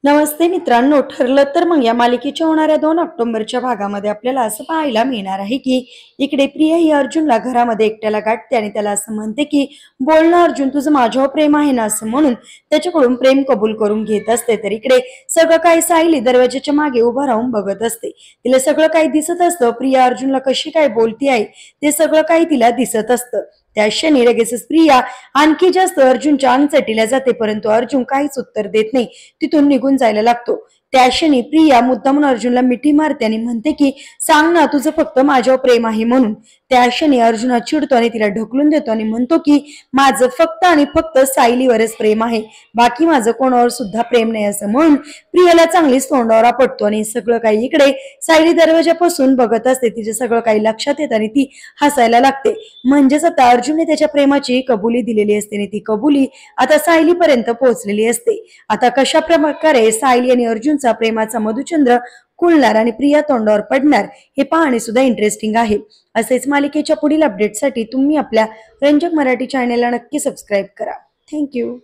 नमस्ते मित्रांनो, ठरलं तर मग या मालिकेच्या होणाऱ्या 2 ऑक्टोबरच्या भागामध्ये आपल्याला असं पाहायला मिळणार आहे की इकडे प्रिया ही अर्जुनला घरामध्ये एकट्याला गाठते आणि त्याला असं म्हणते की बोल ना अर्जुन, तुझं माझ्यावर प्रेम आहे ना, असं म्हणून त्याच्याकडून प्रेम कबूल करून घेत असते. तर इकडे सगळं काही सायली दरवाजाच्या मागे उभं राहून बघत असते. तिला सगळं काही दिसत असतं. प्रिया अर्जुनला कशी काय बोलती आहे ते सगळं काही तिला दिसत असतं. त्या क्षणी लगेचच प्रिया आणखी जास्त अर्जुनच्या अंग चटीला जाते, परंतु अर्जुन काहीच उत्तर देत नाही. तिथून निघून जायला लागतो. त्या क्षणी प्रिया मुद्दामून अर्जुनला मिठी मारते आणि म्हणते की सांग ना, तुझं फक्त माझ्यावर प्रेम आहे म्हणून. त्या क्षणी अर्जुन चिडतो आणि तिला ढकलून देतो आणि म्हणतो की माझं फक्त आणि फक्त सायलीवरच प्रेम आहे, बाकी माझं कोणावर सुद्धा प्रेम नाही, असं म्हणून प्रियाला चांगलीच तोंडावर पडतो. आणि सगळं काही इकडे सायली दरवाजापासून बघत असते. तिचे सगळं काही लक्षात येत आणि ती हसायला लागते. म्हणजेच आता अर्जुनने त्याच्या प्रेमाची कबुली दिलेली असते आणि ती कबुली आता सायलीपर्यंत पोहोचलेली असते. आता कशा प्रकारे सायली आणि अर्जुनचा प्रेमाचा मधुचंद्र खुलणार आणि प्रिया तोंडावर पडणार हे पाहणे सुद्धा इंटरेस्टिंग आहे. असेच मालिकेच्या पुढील अपडेटसाठी तुम्ही आपल्या रंजक मराठी चॅनेलला नक्की सबस्क्राईब करा. थँक्यू.